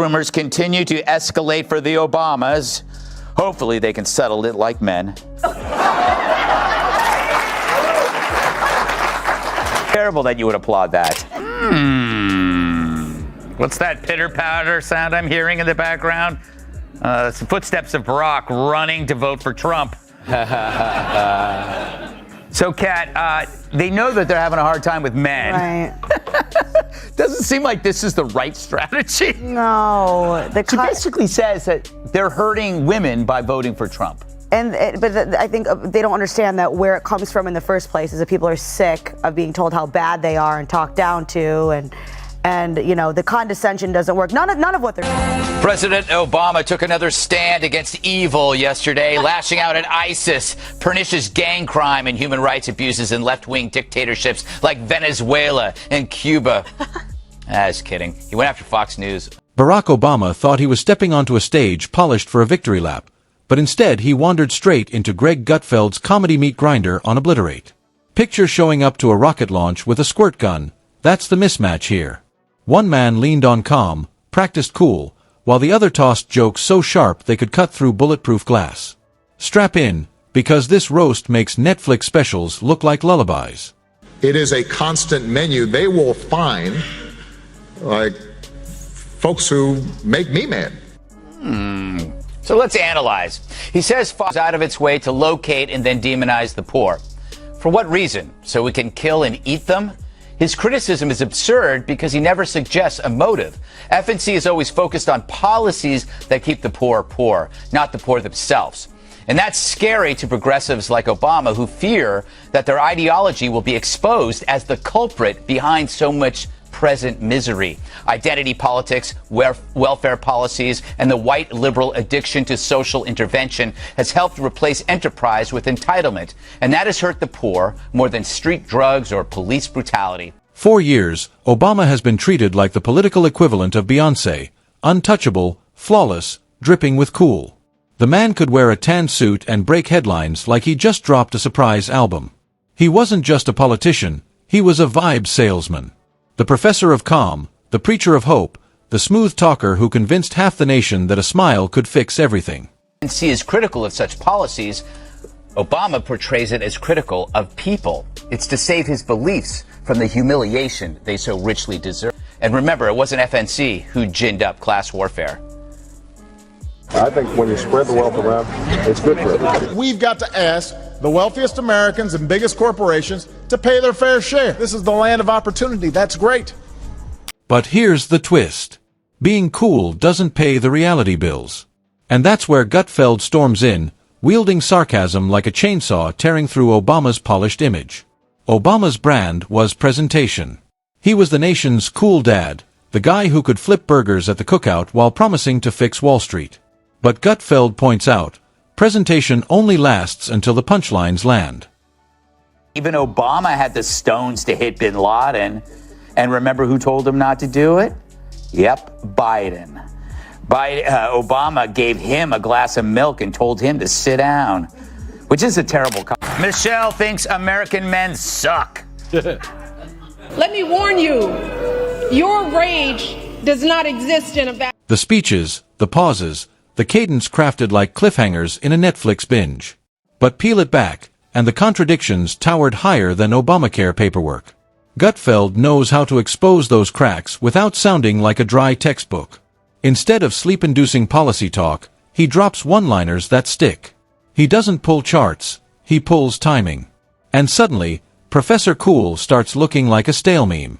Rumors continue to escalate for the Obamas. Hopefully they can settle it like men. Terrible that you would applaud that. What's that pitter-patter sound I'm hearing in the background? It's the footsteps of Barack running to vote for Trump. So, Kat, they know that they're having a hard time with men. Right. Doesn't seem like this is the right strategy. No. She basically says that they're hurting women by voting for Trump. But I think they don't understand that where it comes from in the first place is that people are sick of being told how bad they are and talked down to, and you know, the condescension doesn't work. None of what they're doing. President Obama took another stand against evil yesterday, lashing out at ISIS, pernicious gang crime and human rights abuses in left-wing dictatorships like Venezuela and Cuba. I was kidding. He went after Fox News. Barack Obama thought he was stepping onto a stage polished for a victory lap, but instead he wandered straight into Greg Gutfeld's comedy meat grinder on Obliterate. Picture showing up to a rocket launch with a squirt gun. That's the mismatch here. One man leaned on calm, practiced cool, while the other tossed jokes so sharp they could cut through bulletproof glass. Strap in, because this roast makes Netflix specials look like lullabies. It is a constant menu. They will find, like, folks who make me mad. So let's analyze. He says Fox is out of its way to locate and then demonize the poor. For what reason? So we can kill and eat them? His criticism is absurd because he never suggests a motive. FNC is always focused on policies that keep the poor, not the poor themselves. And that's scary to progressives like Obama, who fear that their ideology will be exposed as the culprit behind so much present misery. Identity politics, welfare policies, and the white liberal addiction to social intervention has helped replace enterprise with entitlement. And that has hurt the poor more than street drugs or police brutality. 4 years, Obama has been treated like the political equivalent of Beyoncé, untouchable, flawless, dripping with cool. The man could wear a tan suit and break headlines like he just dropped a surprise album. He wasn't just a politician, he was a vibe salesman. The professor of calm, the preacher of hope, the smooth talker who convinced half the nation that a smile could fix everything. ANC is critical of such policies. Obama portrays it as critical of people. It's to save his beliefs from the humiliation they so richly deserve. And remember, it wasn't FNC who ginned up class warfare. I think when you spread the wealth around, it's good for everybody. We've got to ask the wealthiest Americans and biggest corporations to pay their fair share. This is the land of opportunity. That's great. But here's the twist. Being cool doesn't pay the reality bills. And that's where Gutfeld storms in, wielding sarcasm like a chainsaw tearing through Obama's polished image. Obama's brand was presentation. He was the nation's cool dad, the guy who could flip burgers at the cookout while promising to fix Wall Street. But Gutfeld points out, presentation only lasts until the punchlines land. Even Obama had the stones to hit bin Laden. And remember who told him not to do it? Yep, Biden. Obama gave him a glass of milk and told him to sit down, which is a terrible comment. Michelle thinks American men suck. Let me warn you, your rage does not exist in a vacuum. The speeches, the pauses, the cadence crafted like cliffhangers in a Netflix binge. But peel it back, and the contradictions towered higher than Obamacare paperwork. Gutfeld knows how to expose those cracks without sounding like a dry textbook. Instead of sleep-inducing policy talk, he drops one-liners that stick. He doesn't pull charts, he pulls timing. And suddenly, Professor Cool starts looking like a stale meme.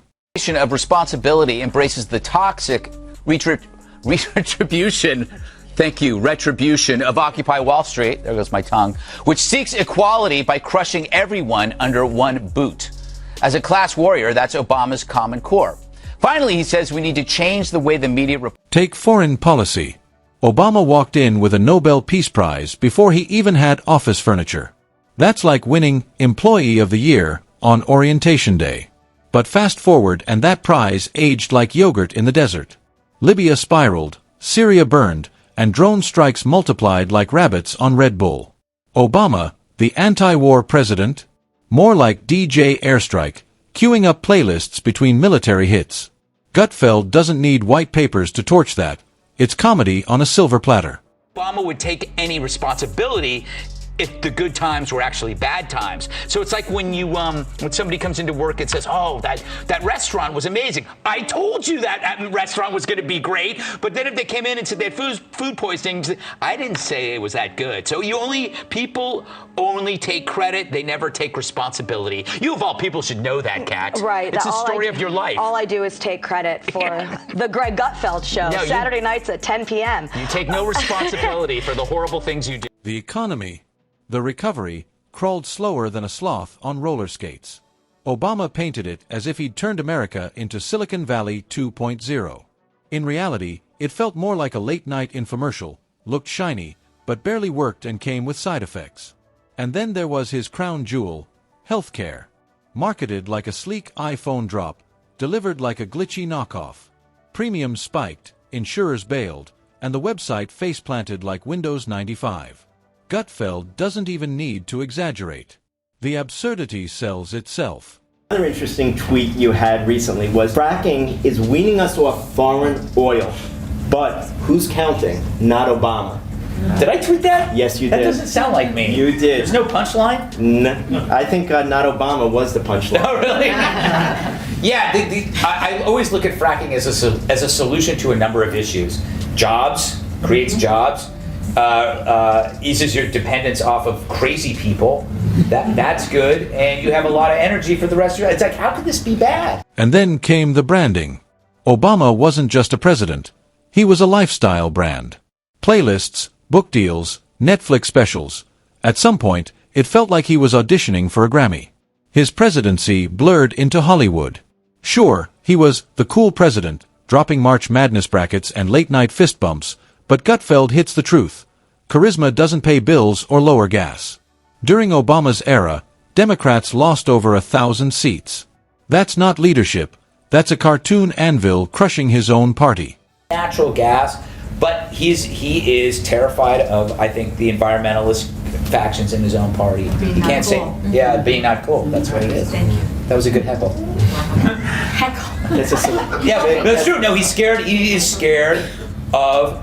Of responsibility embraces the toxic retribution of Occupy Wall Street, there goes my tongue, which seeks equality by crushing everyone under one boot. As a class warrior, that's Obama's common core. Finally, he says we need to change the way the media... Take foreign policy. Obama walked in with a Nobel Peace Prize before he even had office furniture. That's like winning Employee of the Year on Orientation Day. But fast forward and that prize aged like yogurt in the desert. Libya spiraled, Syria burned, and drone strikes multiplied like rabbits on Red Bull. Obama, the anti-war president? More like DJ Airstrike, queuing up playlists between military hits. Gutfeld doesn't need white papers to torch that, It's comedy on a silver platter. Obama would take any responsibility if the good times were actually bad times. So it's like when you when somebody comes into work and says, "Oh, that restaurant was amazing. I told you that restaurant was going to be great." But then if they came in and said they had food poisoning, I didn't say it was that good. So people only take credit. They never take responsibility. You of all people should know that, Kat. Right. It's the story of your life. All I do is take credit for the Greg Gutfeld show, No, Saturday nights at 10 p.m. You take no responsibility for the horrible things you do. The economy, the recovery, crawled slower than a sloth on roller skates. Obama painted it as if he'd turned America into Silicon Valley 2.0. In reality, it felt more like a late-night infomercial, looked shiny, but barely worked and came with side effects. And then there was his crown jewel, healthcare. Marketed like a sleek iPhone drop, delivered like a glitchy knockoff. Premiums spiked, insurers bailed, and the website face-planted like Windows 95. Gutfeld doesn't even need to exaggerate. The absurdity sells itself. Another interesting tweet you had recently was fracking is weaning us off foreign oil. But who's counting? Not Obama. Did I tweet that? Yes, you That did. doesn't sound like me. You did. There's no punchline? I think not Obama was the punchline. Oh, really? Yeah, I always look at fracking as a solution to a number of issues. Jobs, creates jobs, eases your dependence off of crazy people. That's good, and you have a lot of energy for the rest of your life. It's like, how could this be bad? And then came the branding. Obama wasn't just a president. He was a lifestyle brand. Playlists, book deals, Netflix specials. At some point, it felt like he was auditioning for a Grammy. His presidency blurred into Hollywood. Sure, he was the cool president, dropping March Madness brackets and late-night fist bumps, but Gutfeld hits the truth. Charisma doesn't pay bills or lower gas. During Obama's era, Democrats lost over 1,000 seats. That's not leadership. That's a cartoon anvil crushing his own party. Natural gas, but he is terrified of, I think, the environmentalist factions in his own party. He can't say, being not cool. That's what it is. Thank you. That was a good heckle. Heckle. Yeah, but it's true. No, he's scared. He is scared of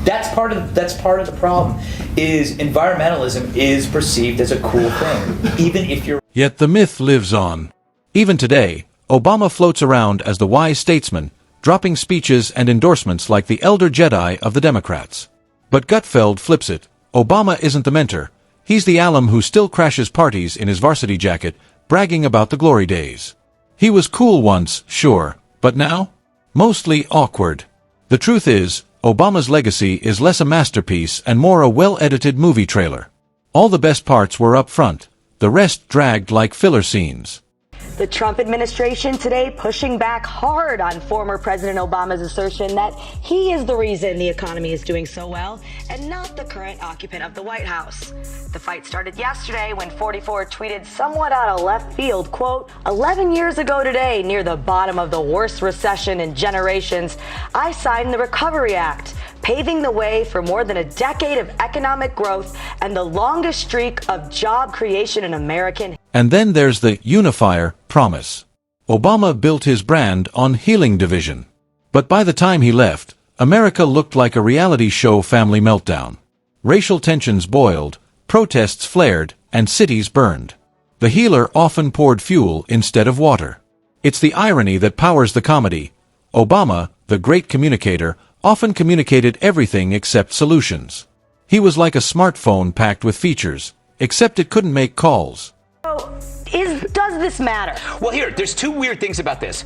that's part of the problem. Is environmentalism is perceived as a cool thing, even if you're. Yet the myth lives on. Even today, Obama floats around as the wise statesman, dropping speeches and endorsements like the elder Jedi of the Democrats. But Gutfeld flips it. Obama isn't the mentor. He's the alum who still crashes parties in his varsity jacket, bragging about the glory days. He was cool once, sure, but now? Mostly awkward. The truth is, Obama's legacy is less a masterpiece and more a well-edited movie trailer. All the best parts were up front, the rest dragged like filler scenes. The Trump administration today pushing back hard on former President Obama's assertion that he is the reason the economy is doing so well and not the current occupant of the White House. The fight started yesterday when 44 tweeted somewhat out of left field, quote, 11 years ago today, near the bottom of the worst recession in generations, I signed the Recovery Act, paving the way for more than a decade of economic growth and the longest streak of job creation in American history. And then there's the unifier promise. Obama built his brand on healing division. But by the time he left, America looked like a reality show family meltdown. Racial tensions boiled, protests flared, and cities burned. The healer often poured fuel instead of water. It's the irony that powers the comedy. Obama, the great communicator, often communicated everything except solutions. He was like a smartphone packed with features, except it couldn't make calls. Does this matter? Well, there's two weird things about this.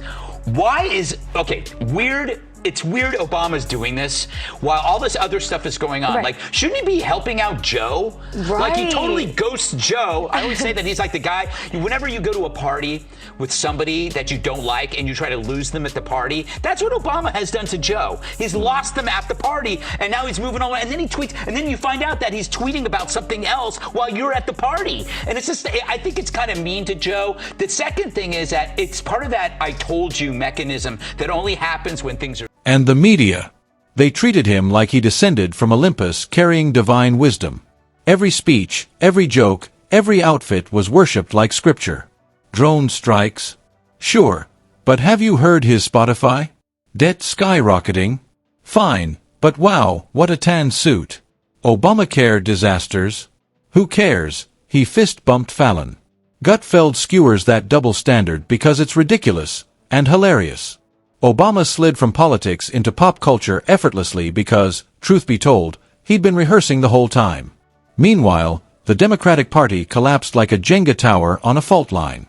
It's weird Obama's doing this while all this other stuff is going on. Right. Like, shouldn't he be helping out Joe? Right. Like, he totally ghosts Joe. I always say that he's like the guy, whenever you go to a party with somebody that you don't like and you try to lose them at the party, that's what Obama has done to Joe. He's lost them at the party, and now he's moving on, and then he tweets, and then you find out that he's tweeting about something else while you're at the party. And it's just, I think it's kind of mean to Joe. The second thing is that it's part of that I told you mechanism that only happens when things are. And the media. They treated him like he descended from Olympus carrying divine wisdom. Every speech, every joke, every outfit was worshipped like scripture. Drone strikes? Sure. But have you heard his Spotify? Debt skyrocketing? Fine, but wow, what a tan suit. Obamacare disasters? Who cares? He fist-bumped Fallon. Gutfeld skewers that double standard because it's ridiculous and hilarious. Obama slid from politics into pop culture effortlessly because, truth be told, he'd been rehearsing the whole time. Meanwhile, the Democratic Party collapsed like a Jenga tower on a fault line.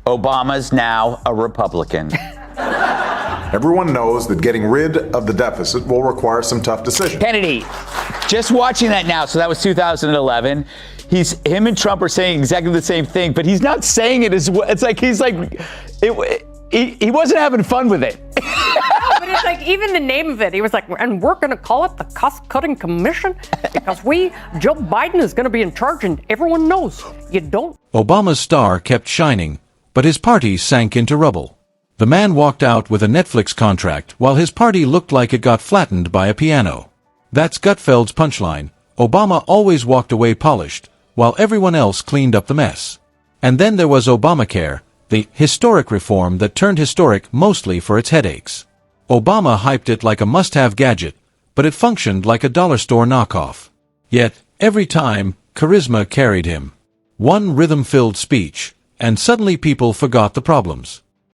Obama's now a Republican. Everyone knows that getting rid of the deficit will require some tough decisions. Kennedy, just watching that now, so that was 2011. Him and Trump are saying exactly the same thing, but he's not saying it as well. It's like he wasn't having fun with it. No, but it's like even the name of it. He was like, and we're going to call it the cost-cutting commission because Joe Biden is going to be in charge, and everyone knows you don't. Obama's star kept shining, but his party sank into rubble. The man walked out with a Netflix contract while his party looked like it got flattened by a piano. That's Gutfeld's punchline. Obama always walked away polished, while everyone else cleaned up the mess. And then there was Obamacare, the historic reform that turned historic mostly for its headaches. Obama hyped it like a must-have gadget, but it functioned like a dollar store knockoff. Yet, every time, charisma carried him. One rhythm-filled speech, and suddenly people forgot the problems.